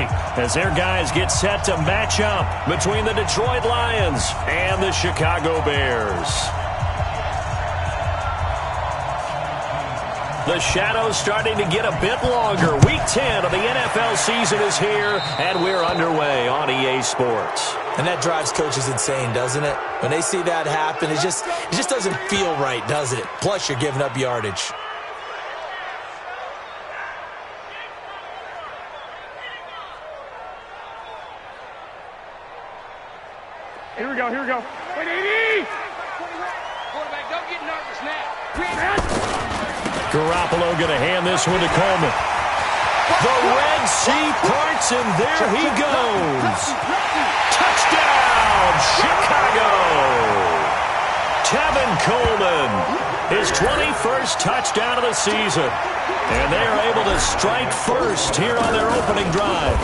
early as their guys get set to match up between the Detroit Lions and the Chicago Bears. The shadow's starting to get a bit longer. Week 10 of the NFL season is here, and we're underway on EA Sports. And that drives coaches insane, doesn't it? When they see that happen, it just doesn't feel right, does it? Plus, you're giving up yardage. Here we go. Wait, 80! Quarterback, don't get nervous now. Garoppolo going to hand this one to Coleman. The Red Sea parts, and there he goes. Touchdown, Chicago! Tevin Coleman, his 21st touchdown of the season. And they are able to strike first here on their opening drive.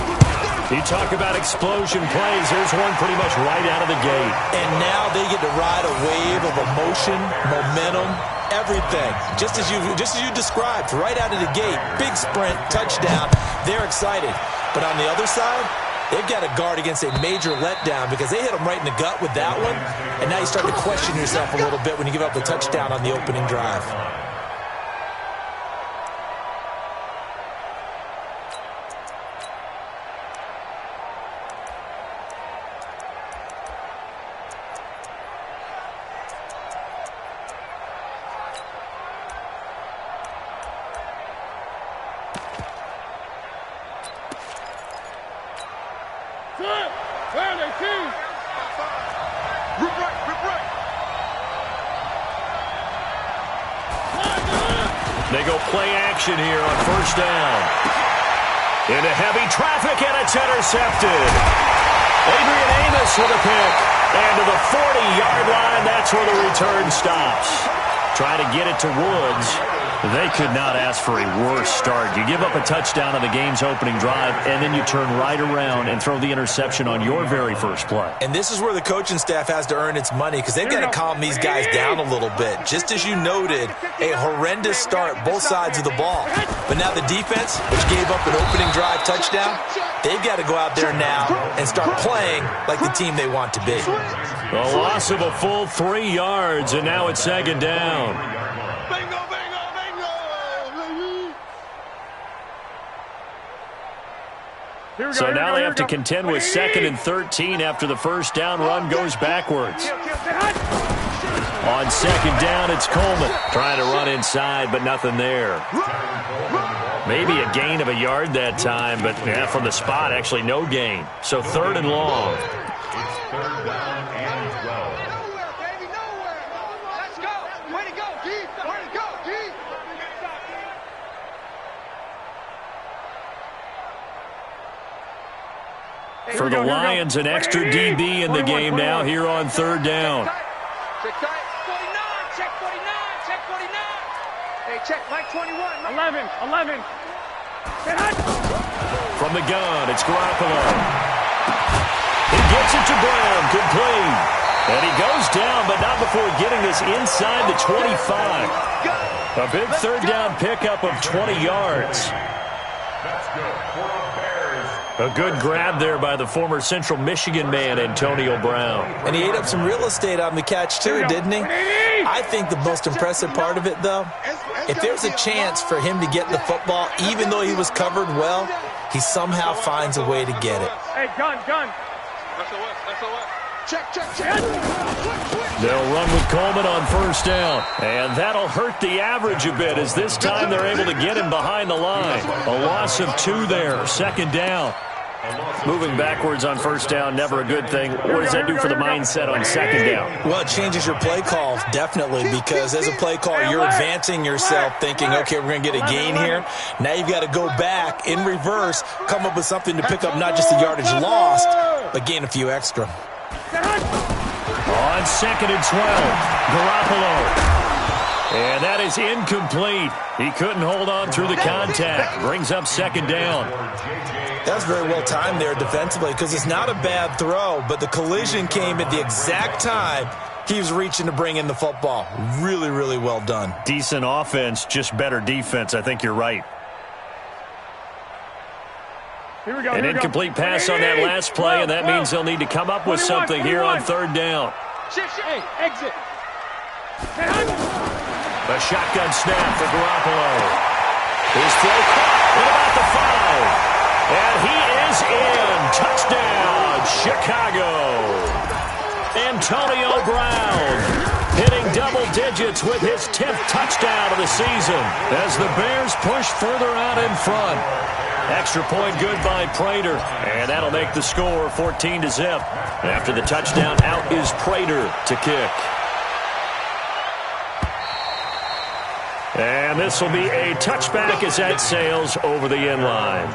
You talk about explosion plays. There's one pretty much right out of the gate. And now they get to ride a wave of emotion, momentum, everything. Just as you described, right out of the gate. Big sprint, touchdown. They're excited. But on the other side, they've got to guard against a major letdown because they hit them right in the gut with that one. And now you start to question yourself a little bit when you give up the touchdown on the opening drive. They go play action here on first down. Into heavy traffic, and it's intercepted. Adrian Amos with a pick. And to the 40-yard line, that's where the return stops. Trying to get it to Woods. They could not ask for a worse start. You give up a touchdown on the game's opening drive, and then you turn right around and throw the interception on your very first play. And this is where the coaching staff has to earn its money because they've got to calm these guys down a little bit. Just as you noted, a horrendous start, both sides of the ball. But now the defense, which gave up an opening drive touchdown, they've got to go out there now and start playing like the team they want to be. A loss of a full 3 yards, and now it's second down. So now they have to contend with 2nd and 13 after the first down run goes backwards. On 2nd down, it's Coleman trying to run inside, but nothing there. Maybe a gain of a yard that time, but yeah, from the spot, actually no gain. So 3rd and long. For the Lions, an extra DB in the game now here on 3rd down. Check 49, check 49, check 49. Hey, check like 21. 11. From the gun, it's Garoppolo. He gets it to Brown, complete. And he goes down, but not before getting this inside the 25. A big 3rd down pickup of 20 yards. A good grab there by the former Central Michigan man, Antonio Brown. And he ate up some real estate on the catch, too, didn't he? I think the most impressive part of it, though, if there's a chance for him to get the football, even though he was covered well, he somehow finds a way to get it. Hey, gun. Check. They'll run with Coleman on first down. And that'll hurt the average a bit as this time they're able to get him behind the line. A loss of 2 there, 2nd down. Moving backwards on first down, never a good thing. What does that do for the mindset on 2nd down? Well, it changes your play call, definitely, because as a play caller, you're advancing yourself thinking, okay, we're going to get a gain here. Now you've got to go back in reverse, come up with something to pick up not just the yardage lost, but gain a few extra. On 2nd and 12, Garoppolo. And that is incomplete. He couldn't hold on through the contact. Brings up 2nd down. That was very well timed there defensively because it's not a bad throw, but the collision came at the exact time he was reaching to bring in the football. Really, really well done. Decent offense, just better defense. I think you're right. An incomplete pass on that last play, and that means they'll need to come up with something here on third down. Hey, exit. A shotgun snap for Garoppolo. His throw caught at about the 5. And he is in. Touchdown, Chicago. Antonio Brown hitting double digits with his 10th touchdown of the season as the Bears push further out in front. Extra point good by Prater, and that'll make the score 14-0. After the touchdown, out is Prater to kick. And this will be a touchback as that sails over the end line.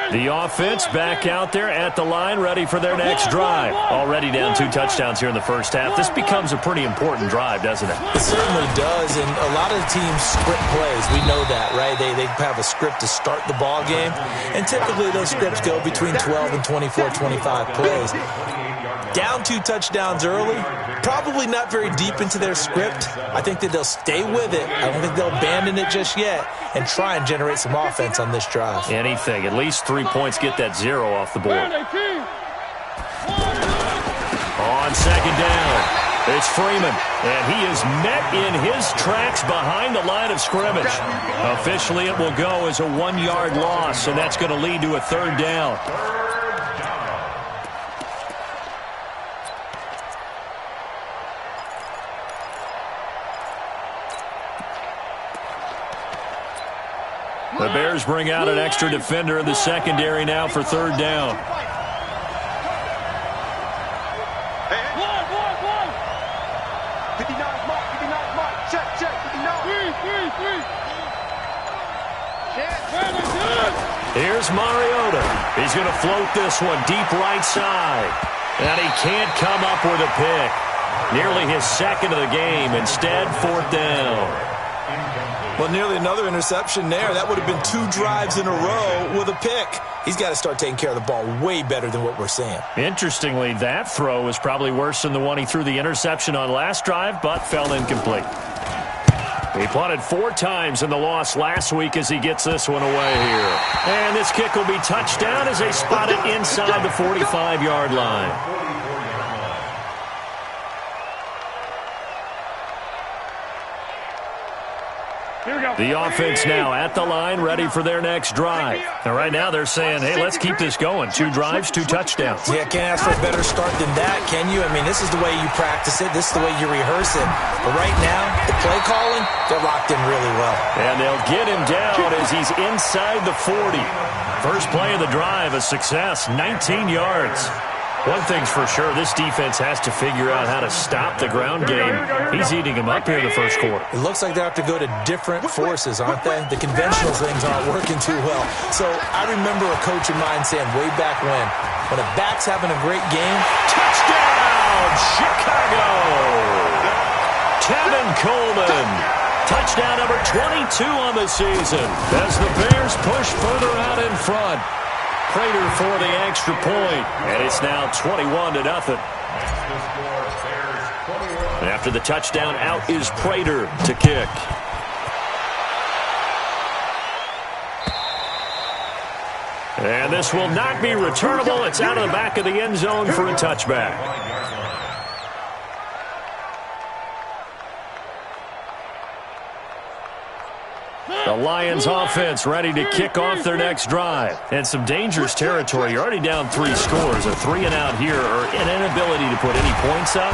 The offense back out there at the line, ready for their next drive. Already down 2 touchdowns here in the first half. This becomes a pretty important drive, doesn't it? It certainly does, and a lot of the teams script plays. We know that, right? They have a script to start the ball game, and typically those scripts go between 12 and 24, 25 plays. Down 2 touchdowns early, probably not very deep into their script. I think that they'll stay with it. I don't think they'll abandon it just yet and try and generate some offense on this drive. Anything. At least 3 points, get that 0 off the board. On second down, it's Freeman, and he is met in his tracks behind the line of scrimmage. Officially, it will go as a 1-yard loss, and that's going to lead to a third down. The Bears bring out an extra defender in the secondary now for third down. Here's Mariota. He's going to float this one deep right side. And he can't come up with a pick. Nearly his second of the game. Instead, fourth down. Well, nearly another interception there. That would have been 2 drives in a row with a pick. He's got to start taking care of the ball way better than what we're seeing. Interestingly, that throw was probably worse than the one he threw the interception on last drive, but fell incomplete. He punted 4 times in the loss last week as he gets this one away here. And this kick will be touchdown as they spot it inside the 45-yard line. The offense now at the line, ready for their next drive. And right now they're saying, hey, let's keep this going. 2 drives, 2 touchdowns. Yeah, can't ask for a better start than that, can you? I mean, this is the way you practice it. This is the way you rehearse it. But right now, the play calling, they're locked in really well. And they'll get him down as he's inside the 40. First play of the drive, a success, 19 yards. One thing's for sure, this defense has to figure out how to stop the ground game. He's eating them up here in the first quarter. It looks like they have to go to different forces, aren't they? The conventional things aren't working too well. So I remember a coach of mine saying way back when a back's having a great game, touchdown, Chicago! Tevin Coleman. Touchdown number 22 on the season as the Bears push further out in front. Prater for the extra point, and it's now 21-0. After the touchdown, out is Prater to kick. And this will not be returnable. It's out of the back of the end zone for a touchback. The Lions offense ready to kick off their next drive. And some dangerous territory. You're already down 3 scores. A 3-and-out here or an inability to put any points up.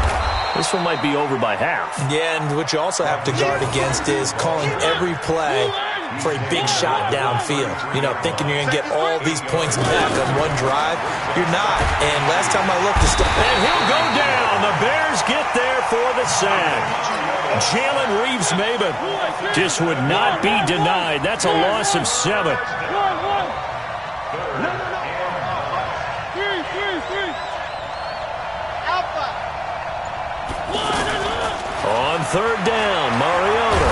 This one might be over by half. Yeah, and what you also have to guard against is calling every play for a big shot downfield. You know, thinking you're going to get all these points back on one drive. You're not. And last time I looked, and he'll go down. The Bears get there for the sack. Jalen Reeves-Maybin just would not be denied. That's a loss of 7. On third down, Mariota.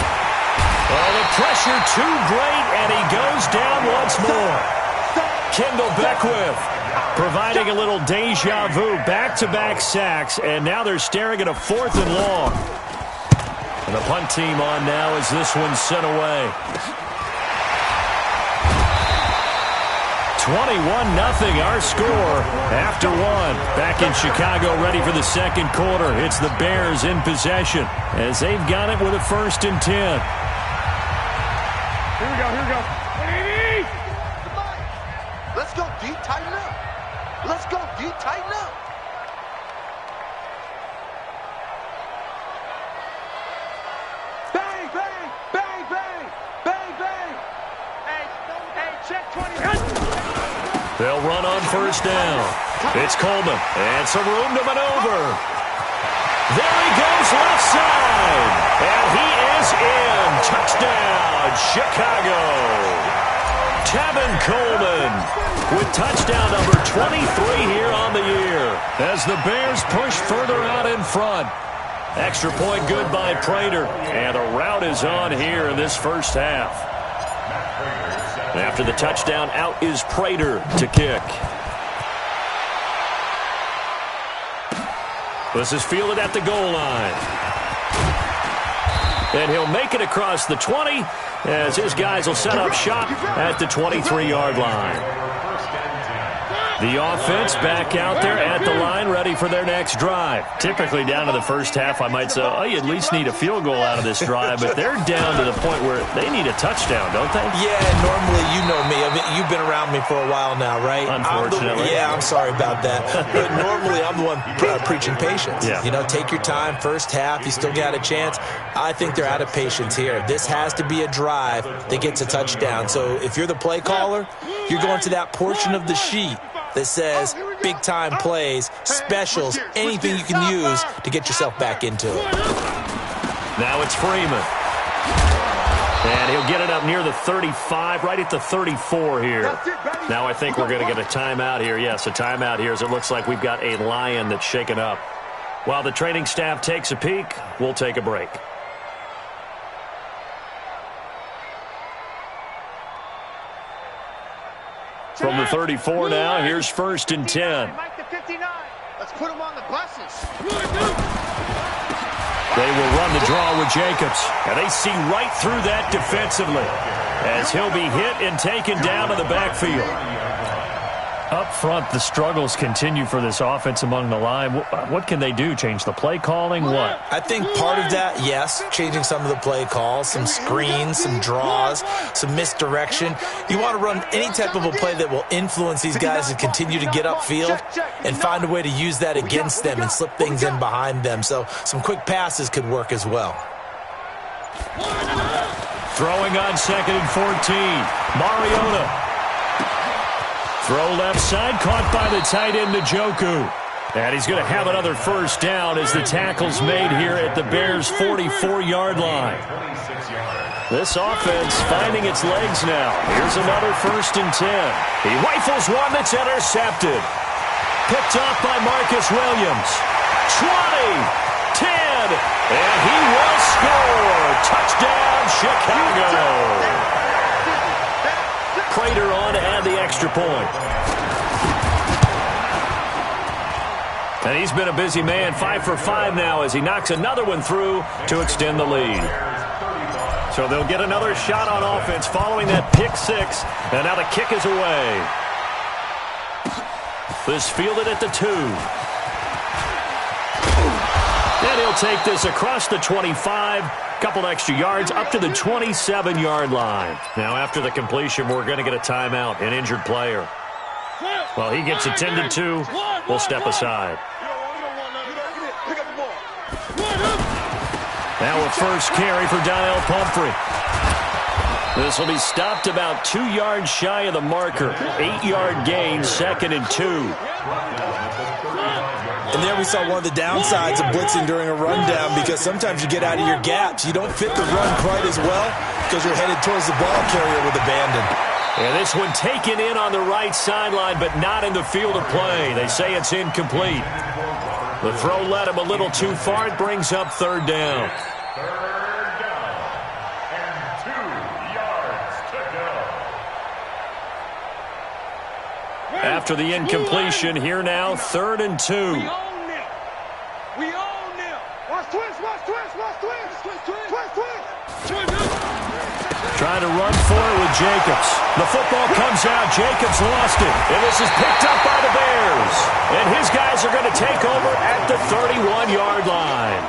Oh, the pressure too great, and he goes down once more. Kendall Beckwith providing a little deja vu, back-to-back sacks, and now they're staring at a 4th and long. And the punt team on now as this one's sent away. 21-0 our score after one. Back in Chicago, ready for the second quarter. It's the Bears in possession as they've got it with a 1st and 10. Here we go, here we go. Let's go deep, tighten up. Let's go deep, tighten up. Bang, bang, bang, bang, bang, bang. Hey, check 20. They'll run on 1st down. It's Coleman, and some room to maneuver. There he goes left side, and he is in. Touchdown, Chicago. Tevin Coleman with touchdown number 23 here on the year as the Bears push further out in front. Extra point good by Prater, and a rout is on here in this first half. After the touchdown, out is Prater to kick. This is fielded at the goal line. And he'll make it across the 20 as his guys will set up shop at the 23-yard line. The offense back out there at the line, ready for their next drive. Typically down to the first half, I might say, oh, you at least need a field goal out of this drive, but they're down to the point where they need a touchdown, don't they? Yeah, normally, you know me. I mean, you've been around me for a while now, right? Unfortunately. I'm sorry about that. But normally, I'm the one preaching patience. Yeah. You know, take your time, first half, you still got a chance. I think they're out of patience here. This has to be a drive that gets a touchdown. So if you're the play caller, you're going to that portion of the sheet that says big-time plays, specials, anything you can use to get yourself back into it. Now it's Freeman. And he'll get it up near the 35, right at the 34 here. Now I think we're going to get a timeout here. Yes, a timeout here as it looks like we've got a lion that's shaken up. While the training staff takes a peek, we'll take a break. From the 34 now, here's 1st and 10. Let's put them on the buses. They will run the draw with Jacobs. And they see right through that defensively as he'll be hit and taken down to the backfield. Up front, the struggles continue for this offense among the line. What can they do? Change the play calling? What? I think part of that, yes, changing some of the play calls, some screens, some draws, some misdirection. You want to run any type of a play that will influence these guys and continue to get upfield and find a way to use that against them and slip things in behind them. So some quick passes could work as well. Throwing on 2nd and 14. Mariota. Throw left side, caught by the tight end, Njoku. And he's going to have another 1st down as the tackle's made here at the Bears' 44-yard line. This offense finding its legs now. Here's another 1st and 10. He rifles one that's intercepted. Picked off by Marcus Williams. 20, 10, and he will score. Touchdown, Chicago. Prater on to add the extra point. And he's been a busy man, 5 for 5 now as he knocks another one through to extend the lead. So they'll get another shot on offense following that pick 6, and now the kick is away. This fielded at the 2. And he'll take this across the 25. Couple extra yards up to the 27-yard line. Now after the completion, we're going to get a timeout, an injured player. Well, he gets attended to. We'll step aside. Now a 1st carry for Daniel Pumphrey. This will be stopped about 2 yards shy of the marker. 8-yard gain, 2nd and 2. And there we saw one of the downsides of blitzing during a rundown because sometimes you get out of your gaps. You don't fit the run quite as well because you're headed towards the ball carrier with abandon. And this one taken in on the right sideline, but not in the field of play. They say it's incomplete. The throw led him a little too far. It brings up 3rd down. After the incompletion, here now, 3rd and 2. We own them. We own them. Watch twist, watch twist, watch twist. Twist, twist, twist, twist. Trying to run for it with Jacobs. The football comes out. Jacobs lost it. And this is picked up by the Bears. And his guys are going to take over at the 31-yard line.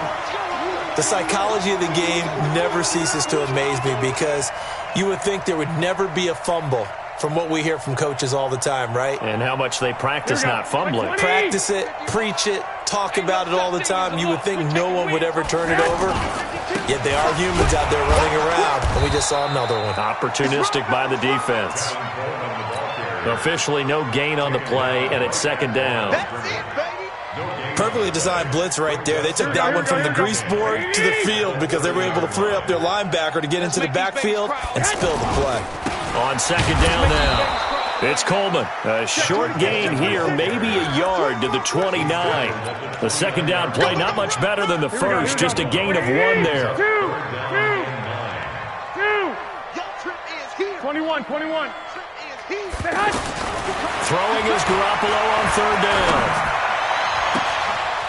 The psychology of the game never ceases to amaze me because you would think there would never be a fumble from what we hear from coaches all the time, right? And how much they practice not fumbling. Practice it, preach it, talk about it all the time. You would think no one would ever turn it over. Yet they are humans out there running around, and we just saw another one. Opportunistic by the defense. Officially no gain on the play, and it's 2nd down. Perfectly designed blitz right there. They took that one from the grease board to the field because they were able to free up their linebacker to get into the backfield and spill the play. On 2nd down now, it's Coleman. A short gain here, maybe a yard to the 29. The 2nd down play, not much better than the first, just a gain of 1 there. 21. Throwing is Garoppolo on 3rd down.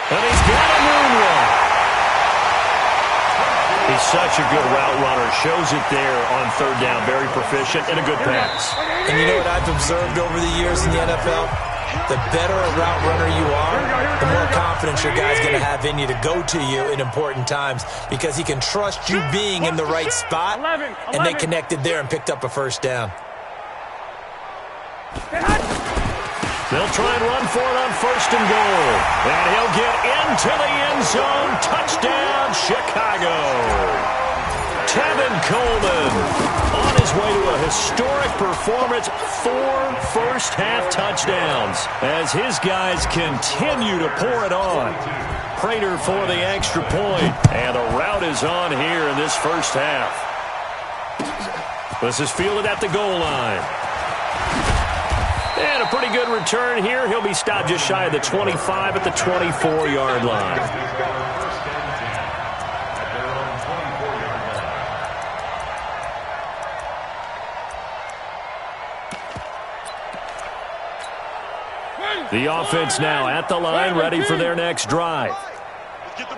And he's got a moonwalk. He's such a good route runner. Shows it there on 3rd down. Very proficient and a good pass. And you know what I've observed over the years in the NFL? The better a route runner you are, the more confidence your guy's going to have in you to go to you in important times because he can trust you being in the right spot, and they connected there and picked up a 1st down. They'll try and run for it on 1st and goal. And he'll get into the end zone. Touchdown, Chicago. Tevin Coleman on his way to a historic performance. 4 first-half touchdowns as his guys continue to pour it on. Prater for the extra point. And the route is on here in this first half. This is fielded at the goal line. And a pretty good return here. He'll be stopped just shy of the 25 at the 24-yard line. The offense now at the line, ready for their next drive.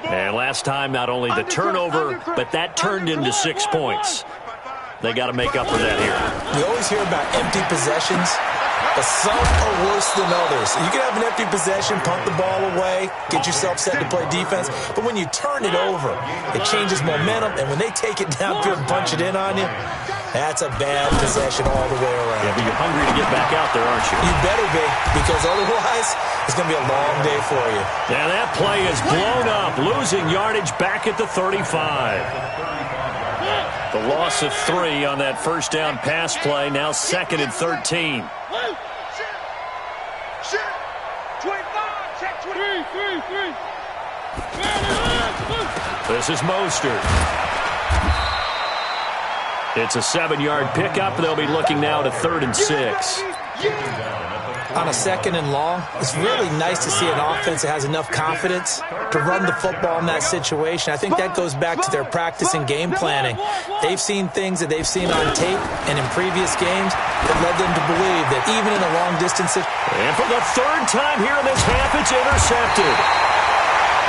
And last time, not only the turnover, but that turned into 6 points. They got to make up for that here. We always hear about empty possessions, but some are worse than others. You can have an empty possession, punt the ball away, get yourself set to play defense, but when you turn it over, it changes momentum, and when they take it downfield and punch it in on you, that's a bad possession all the way around. Yeah, but you're hungry to get back out there, aren't you? You better be, because otherwise, it's going to be a long day for you. And that play is blown up, losing yardage back at the 35. The loss of 3 on that first down pass play, now 2nd and 13. This is Mostert. It's a 7-yard pickup. They'll be looking now to 3rd and 6. On a 2nd and long, it's really nice to see an offense that has enough confidence to run the football in that situation. I think that goes back to their practice and game planning. They've seen things that they've seen on tape and in previous games that led them to believe that even in a long-distance situation. And for the 3rd time here in this half, it's intercepted.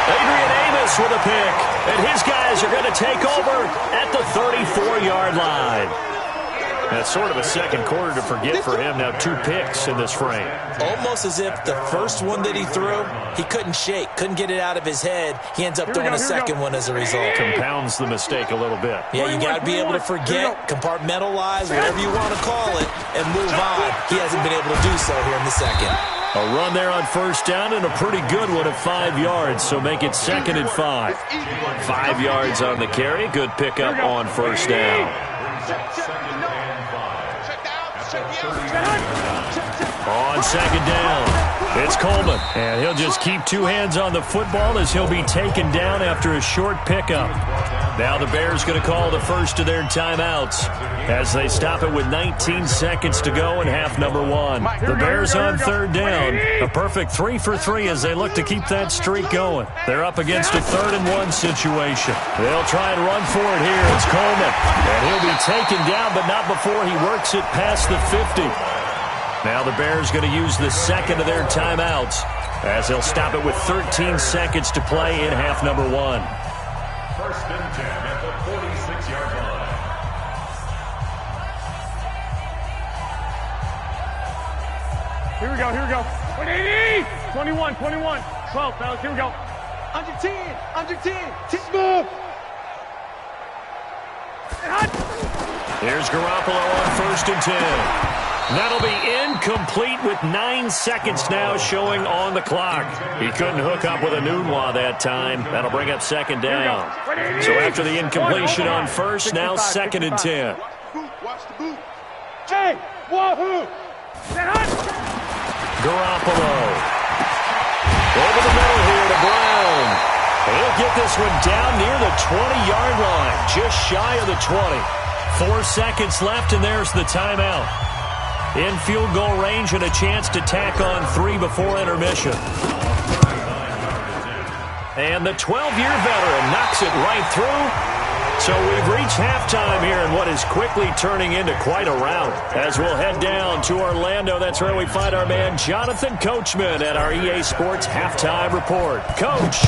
Adrian Amos with a pick, and his guys are going to take over at the 34-yard line. That's sort of a second quarter to forget for him. Now 2 picks in this frame. Almost as if the first one that he threw, he couldn't shake, couldn't get it out of his head. He ends up throwing a second one as a result. Compounds the mistake a little bit. Yeah, you got to be able to forget, compartmentalize, whatever you want to call it, and move on. He hasn't been able to do so here in the second. A run there on first down and a pretty good one at 5 yards, so make it 2nd and 5. 5 yards on the carry. Good pickup on first down. On 2nd down, it's Coleman. And he'll just keep 2 hands on the football as he'll be taken down after a short pickup. Now the Bears going to call the first of their timeouts as they stop it with 19 seconds to go in half number 1. The Bears on 3rd down. A perfect 3 for 3 as they look to keep that streak going. They're up against a 3rd and 1 situation. They'll try and run for it here. It's Coleman. And he'll be taken down, but not before he works it past the 50. Now the Bears going to use the second of their timeouts as they'll stop it with 13 seconds to play in half number 1. First and 10 at the 46-yard line. Here we go, here we go. 180! 21, 12, fellas, here we go. Under 10, under 10. Move! Here's Garoppolo on first and 10. That'll be incomplete with 9 seconds now showing on the clock. He couldn't hook up with a Nunwa that time. That'll bring up second down. So after the incompletion on first, now second and 10. Watch the boot. Hey, wahoo! Garoppolo. Over the middle here to Brown. He'll get this one down near the 20-yard line, just shy of the 20. 4 seconds left, and there's the timeout. In field goal range and a chance to tack on 3 before intermission. And the 12-year veteran knocks it right through. So we've reached halftime here in what is quickly turning into quite a rout. As we'll head down to Orlando, that's where we find our man Jonathan Coachman at our EA Sports Halftime Report. Coach.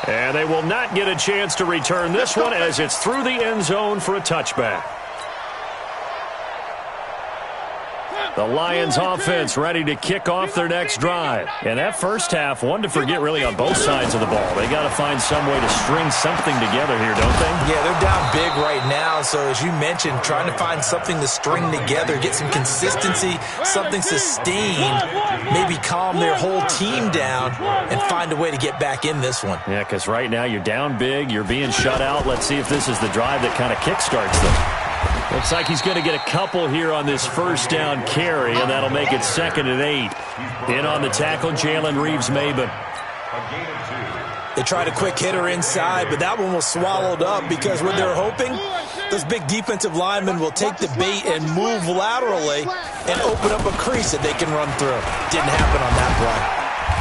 And they will not get a chance to return this one as it's through the end zone for a touchback. The Lions offense ready to kick off their next drive. And that first half, one to forget really on both sides of the ball. They got to find some way to string something together here, don't they? Yeah, they're down big right now. So as you mentioned, trying to find something to string together, get some consistency, something sustained, maybe calm their whole team down and find a way to get back in this one. Yeah, because right now you're down big, you're being shut out. Let's see if this is the drive that kind of kickstarts them. Looks like he's going to get a couple here on this first down carry, and that'll make it 2nd and 8. In on the tackle, Jalen Reeves-Maybin. They tried a quick hitter inside, but that one was swallowed up because what they're hoping, those big defensive linemen will take the bait and move laterally and open up a crease that they can run through. Didn't happen on that play.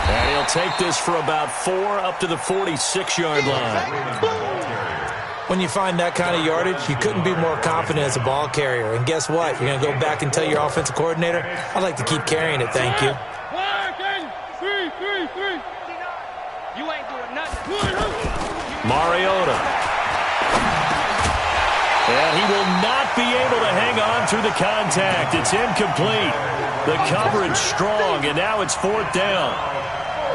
And he'll take this for about 4 up to the 46-yard line. When you find that kind of yardage, you couldn't be more confident as a ball carrier. And guess what? You're going to go back and tell your offensive coordinator, I'd like to keep carrying it, thank you. 3. You ain't doing nothing. Mariota. And he will not be able to hang on through the contact. It's incomplete. The coverage strong, and now it's 4th down.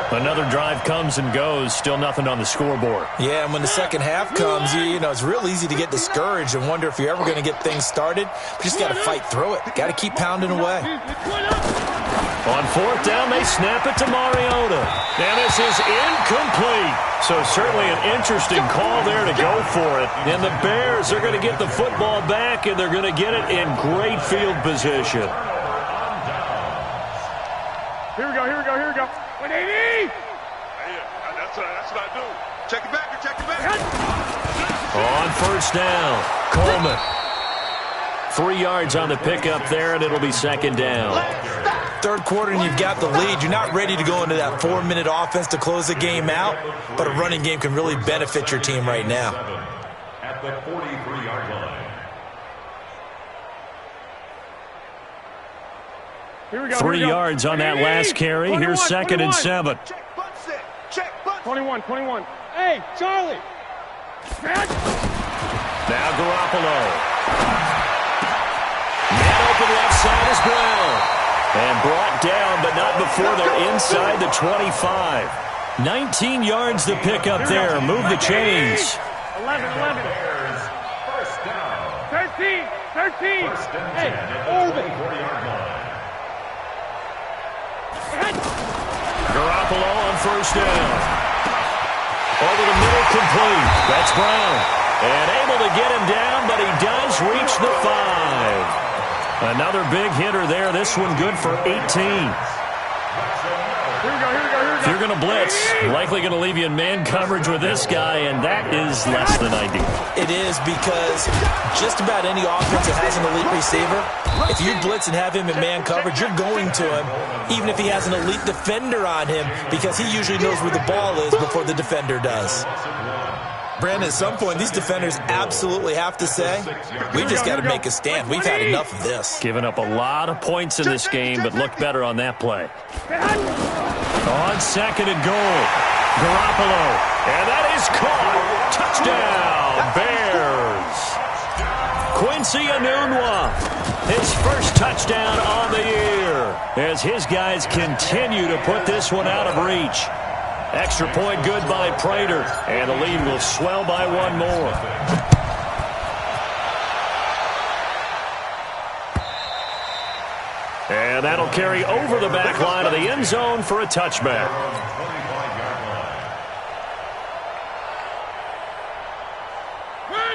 Another drive comes and goes, still nothing on the scoreboard. Yeah, and when the second half comes, you know, it's real easy to get discouraged and wonder if you're ever going to get things started. But you just got to fight through it. Got to keep pounding away. On 4th down, they snap it to Mariota. And this is incomplete. So certainly an interesting call there to go for it. And the Bears are going to get the football back, and they're going to get it in great field position. Here we go. 180! That's what I do. Check it back. On first down, Coleman. 3 yards on the pickup there, and it'll be 2nd down. Third quarter, and you've got the lead. You're not ready to go into that 4-minute offense to close the game out, but a running game can really benefit your team right now. At the 43-yard line. Here we go. 3 yards on that last carry. Here's 2nd and 7. Check butt set. Check butt. 21. Hey, Charlie. Now Garoppolo. Man open left side is Brown. And brought down, but not before they're inside the 25. 19 yards to pick up there. Move the chains. 11. Bears, first down. 13. First and 10 Hey, at the Orban. 44-yard line. Garoppolo on first down. Over the middle, complete. That's Brown. And able to get him down, but he does reach the 5. Another big hitter there. This one good for 18. Here we go. If you're going to blitz, likely going to leave you in man coverage with this guy, and that is less than ideal. It is because just about any offense that has an elite receiver, if you blitz and have him in man coverage, you're going to him, even if he has an elite defender on him, because he usually knows where the ball is before the defender does. Brandon, at some point, these defenders absolutely have to say, we've just got to make a stand. We've had enough of this. Giving up a lot of points in this game, but looked better on that play. On second and goal, Garoppolo. And that is caught. Touchdown, Bears. Quincy Enunwa, his first touchdown on the year, as his guys continue to put this one out of reach. Extra point good by Prater, and the lead will swell by one more. And that'll carry over the back line of the end zone for a touchback.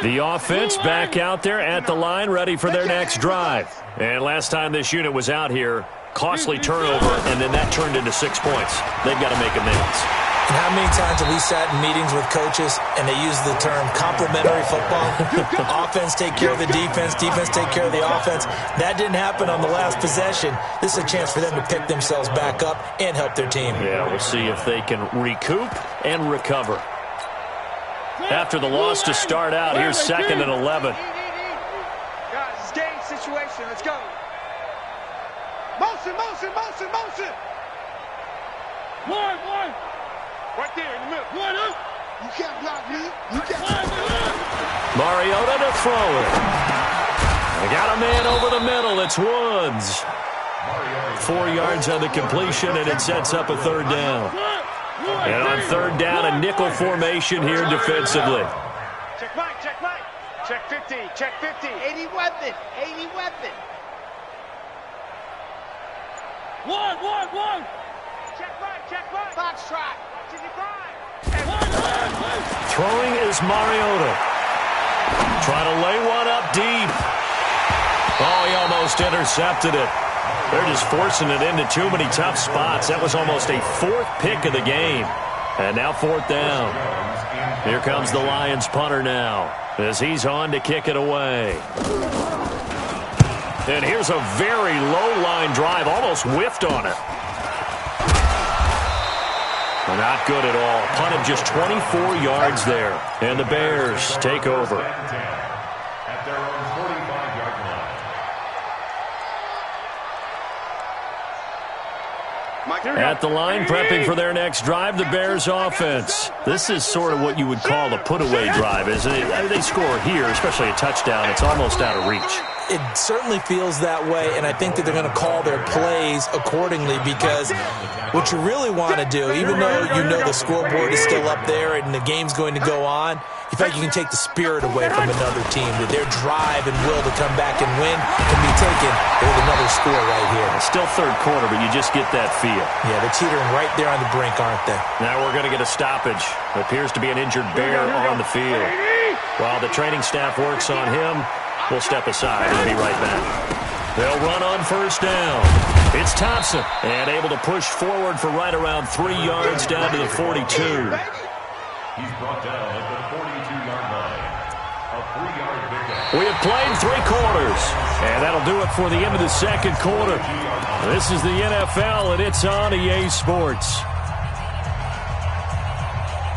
The offense back out there at the line, ready for their next drive. And last time this unit was out here, costly turnover, and then that turned into 6 points. They've got to make amends. And how many times have we sat in meetings with coaches and they use the term complementary football? Offense take care of the defense, defense take care of the offense. That didn't happen on the last possession. This is a chance for them to pick themselves back up and help their team. Yeah, we'll see if they can recoup and recover. After the loss to start out, here's 2nd and 11. Guys, it's game situation. Let's go. Motion, motion, motion, motion. One. Right there in the middle. You can't block me. You can't. Mariota to throw it. They got a man over the middle. It's Woods. 4 yards on the completion, and it sets up a third down. And on third down, a nickel formation here defensively. Check Mike, check Mike. Check 50, check 50. 80 weapon, 80 weapon. One. Check Mike. Box track. Throwing is Mariota. Trying to lay one up deep. Oh, he almost intercepted it. They're just forcing it into too many tough spots. That was almost a 4th pick of the game. And now 4th down. Here comes the Lions punter now, as he's on to kick it away. And here's a very low line drive, almost whiffed on it. Not good at all. Punt of just 24 yards there. And the Bears take over. At their own 45-yard line. At the line, prepping for their next drive, the Bears offense. This is sort of what you would call a put-away drive, isn't it? They score here, especially a touchdown. It's almost out of reach. It certainly feels that way, and I think that they're going to call their plays accordingly, because what you really want to do, even though you know the scoreboard is still up there and the game's going to go on, in fact, you can take the spirit away from another team, that their drive and will to come back and win can be taken with another score right here. It's still third quarter, but you just get that feel. Yeah, they're teetering right there on the brink, aren't they? Now we're going to get a stoppage. It appears to be an injured Bear on the field. While the training staff works on him, we'll step aside and be right back. They'll run on first down. It's Thompson, and able to push forward for right around 3 yards down to the 42. He's brought down at the 42-yard line. A 3-yard pickup. We have played 3 quarters, and that'll do it for the end of the second quarter. This is the NFL, and it's on EA Sports.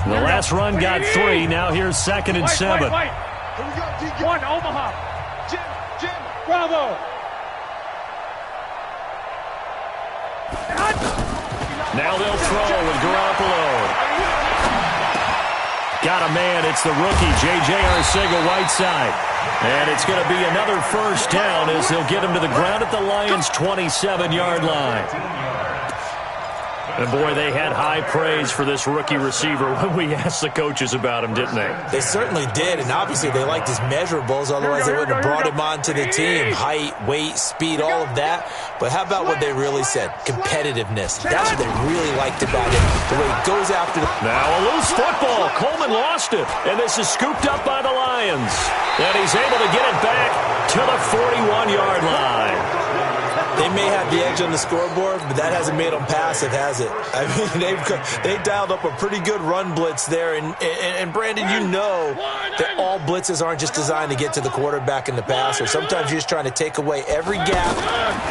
The last run got 3. Now here's 2nd and 7. One, Omaha. Jim. Bravo. Now they'll throw with Garoppolo. Got a man. It's the rookie, J.J. Arcega-Whiteside. And it's going to be another first down as they'll get him to the ground at the Lions' 27-yard line. And, boy, they had high praise for this rookie receiver when we asked the coaches about him, didn't they? They certainly did, and obviously they liked his measurables, otherwise they wouldn't have brought him onto the team. Height, weight, speed, all of that. But how about what they really said? Competitiveness. That's what they really liked about him, the way he goes after the... Now a loose football. Coleman lost it, and this is scooped up by the Lions. And he's able to get it back to the 41-yard line. They may have the edge on the scoreboard, but that hasn't made them passive, has it? I mean, they dialed up a pretty good run blitz there. And Brandon, you know that all blitzes aren't just designed to get to the quarterback and the passer. Sometimes you're just trying to take away every gap,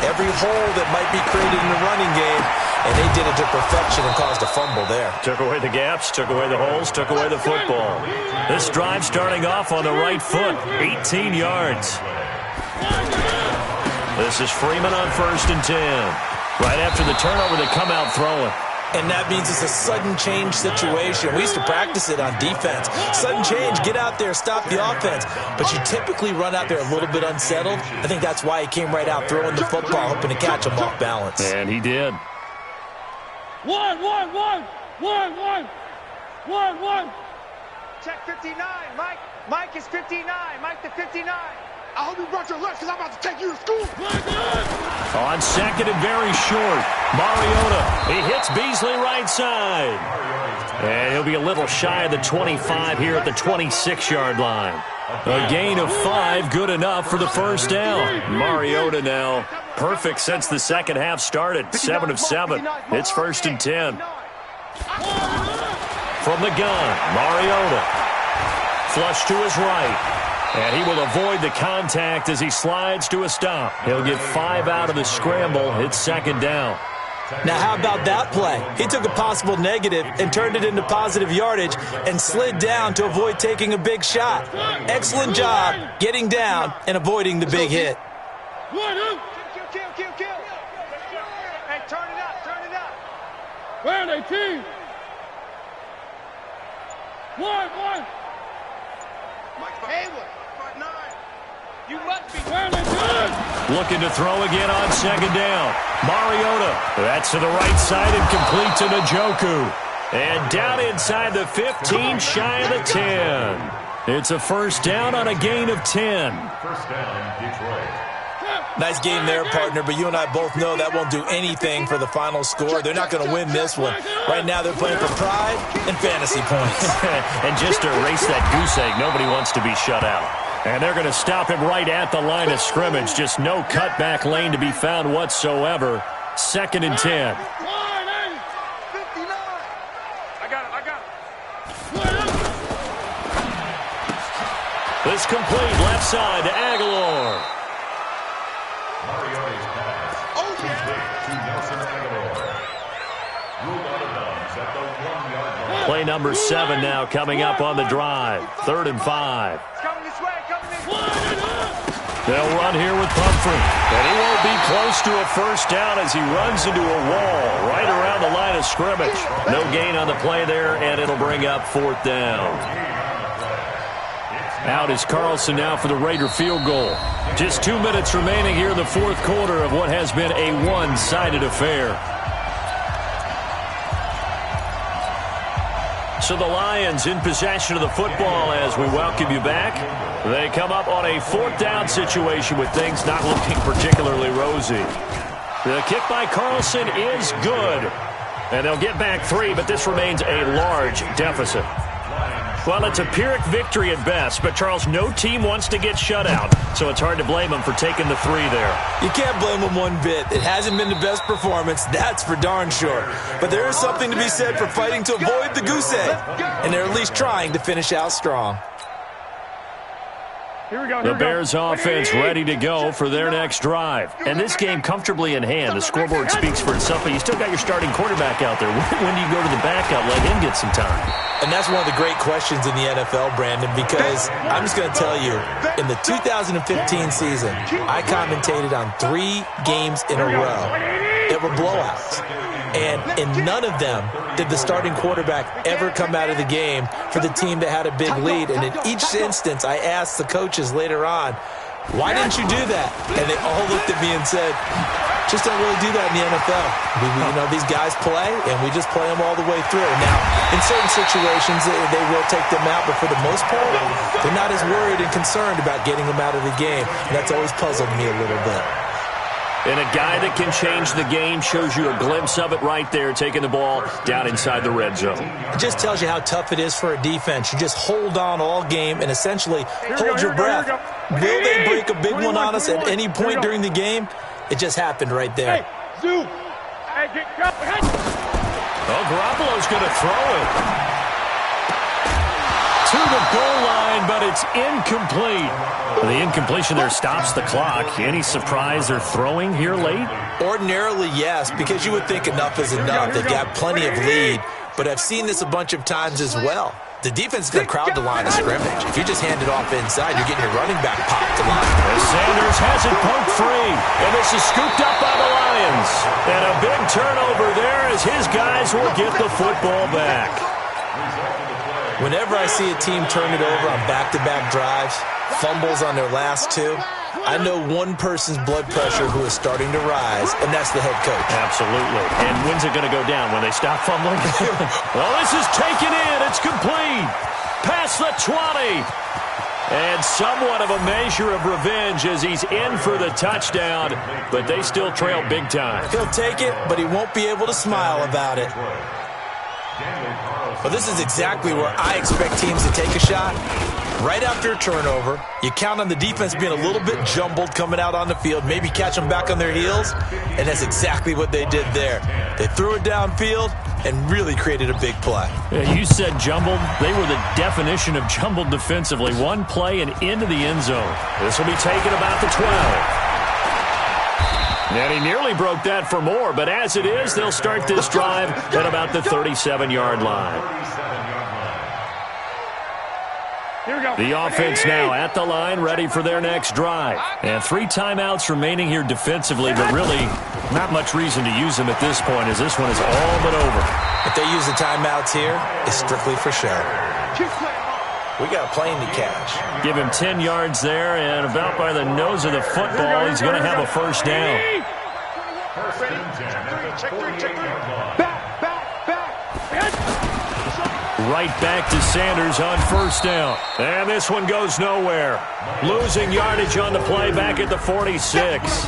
every hole that might be created in the running game, and they did it to perfection and caused a fumble there. Took away the gaps, took away the holes, took away the football. This drive starting off on the right foot, 18 yards. This is Freeman on 1st and 10. Right after the turnover, they come out throwing. And that means it's a sudden change situation. We used to practice it on defense. Sudden change, get out there, stop the offense. But you typically run out there a little bit unsettled. I think that's why he came right out throwing the football, hoping to catch him off balance. And he did. One. Check 59, Mike. Mike is 59. Mike to 59. I hope you brought your lunch because I'm about to take you to school. On 2nd and very short, Mariota. He hits Beasley right side. And he'll be a little shy of the 25 here at the 26-yard line. A gain of 5, good enough for the first down. Mariota now perfect since the second half started. 7 of 7. It's 1st and 10. From the gun, Mariota. Flush to his right. And he will avoid the contact as he slides to a stop. He'll get 5 out of the scramble. It's 2nd down. Now, how about that play? He took a possible negative and turned it into positive yardage and slid down to avoid taking a big shot. Excellent job getting down and avoiding the big hit. Kill. Hey, turn it up. Where are they, team? One. Haywood, front 9. You must be. Where are they, good? Looking to throw again on 2nd down. Mariota. That's to the right side and complete to Njoku. And down inside the 15, shy of the 10. It's a 1st down on a gain of 10. 1st down, Detroit. Nice game there, partner, but you and I both know that won't do anything for the final score. They're not going to win this one. Right now they're playing for pride and fantasy points. And just to erase that goose egg, nobody wants to be shut out. And they're going to stop him right at the line of scrimmage. Just no cutback lane to be found whatsoever. 2nd and 10. I got it. This complete left side to Aguilar. Mariota's pass. Complete to Nelson Aguilar. Ruled out of bounds at the 1-yard line. Play number 7 now coming up on the drive. 3rd and 5. It's coming this way. They'll run here with Pumphrey. And he won't be close to a 1st down as he runs into a wall right around the line of scrimmage. No gain on the play there, and it'll bring up 4th down. Out is Carlson now for the Raider field goal. Just 2 minutes remaining here in the 4th quarter of what has been a one-sided affair. So the Lions in possession of the football as we welcome you back. They come up on a 4th down situation with things not looking particularly rosy. The kick by Carlson is good. And they'll get back 3, but this remains a large deficit. Well, it's a Pyrrhic victory at best, but, Charles, no team wants to get shut out, so it's hard to blame them for taking the 3 there. You can't blame them one bit. It hasn't been the best performance, that's for darn sure. But there is something to be said for fighting to avoid the goose egg, and they're at least trying to finish out strong. The Bears offense ready to go for their next drive. And this game comfortably in hand. The scoreboard speaks for itself, but you still got your starting quarterback out there. When do you go to the backup, let him get some time? And that's one of the great questions in the NFL, Brandon, because I'm just going to tell you, in the 2015 season, I commentated on 3 games in a row that were blowouts. And in none of them did the starting quarterback ever come out of the game for the team that had a big lead. And in each instance, I asked the coaches later on, why didn't you do that? And they all looked at me and said, just don't really do that in the NFL. These guys play, and we just play them all the way through. Now, in certain situations, they will take them out, but for the most part, they're not as worried and concerned about getting them out of the game. And that's always puzzled me a little bit. And a guy that can change the game shows you a glimpse of it right there, taking the ball down inside the red zone. It just tells you how tough it is for a defense. You just hold on all game and essentially hold your breath. Will they break a big one on us at any point during the game? It just happened right there. Hey, Zoo. Hey, get go. Oh, Garoppolo's going to throw it to the goal line, but it's incomplete. The incompletion there stops the clock. Any surprise they're throwing here late? Ordinarily, yes, because you would think enough is enough. They've got plenty of lead, but I've seen this a bunch of times as well. The defense is going to crowd the line of scrimmage. If you just hand it off inside, you're getting your running back popped to line. As Sanders has it poked free, and this is scooped up by the Lions. And a big turnover there as his guys will get the football back. Whenever I see a team turn it over on back-to-back drives, fumbles on their last two, I know one person's blood pressure who is starting to rise, and that's the head coach. Absolutely. And when's it going to go down? When they stop fumbling? Well, this is taken in. It's complete. Past the 20. And somewhat of a measure of revenge as he's in for the touchdown, but they still trail big time. He'll take it, but he won't be able to smile about it. Well, this is exactly where I expect teams to take a shot. Right after a turnover, you count on the defense being a little bit jumbled coming out on the field, maybe catch them back on their heels, and that's exactly what they did there. They threw it downfield and really created a big play. Yeah, you said jumbled. They were the definition of jumbled defensively. One play and into the end zone. This will be taken about the 12. And he nearly broke that for more, but as it is, they'll start this drive at about the 37-yard line. The offense now at the line, ready for their next drive. And 3 timeouts remaining here defensively, but really not much reason to use them at this point as this one is all but over. If they use the timeouts here, it's strictly for show. We got a plane to catch. Give him 10 yards there, and about by the nose of the football, he's going to have a first down. First and 10 at the 48-yard line. Back. Right back to Sanders on first down. And this one goes nowhere. Losing yardage on the play back at the 46.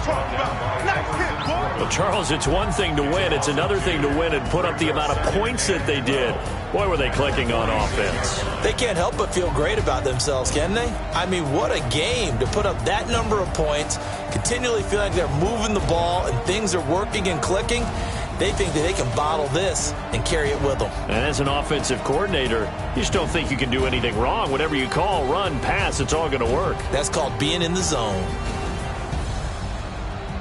Well, Charles, it's one thing to win. It's another thing to win and put up the amount of points that they did. Boy, were they clicking on offense. They can't help but feel great about themselves, can they? I mean, what a game to put up that number of points, continually feel like they're moving the ball and things are working and clicking. They think that they can bottle this and carry it with them. And as an offensive coordinator, you just don't think you can do anything wrong. Whatever you call, run, pass, it's all going to work. That's called being in the zone.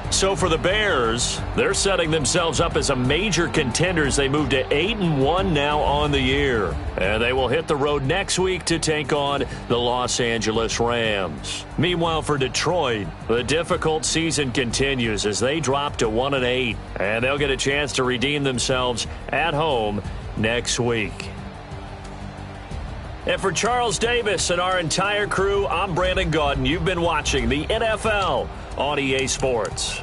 So for the Bears, they're setting themselves up as a major contender as they move to 8-1 now on the year. And they will hit the road next week to take on the Los Angeles Rams. Meanwhile, for Detroit, the difficult season continues as they drop to 1-8. And they'll get a chance to redeem themselves at home next week. And for Charles Davis and our entire crew, I'm Brandon Gaudin. You've been watching the NFL on EA Sports.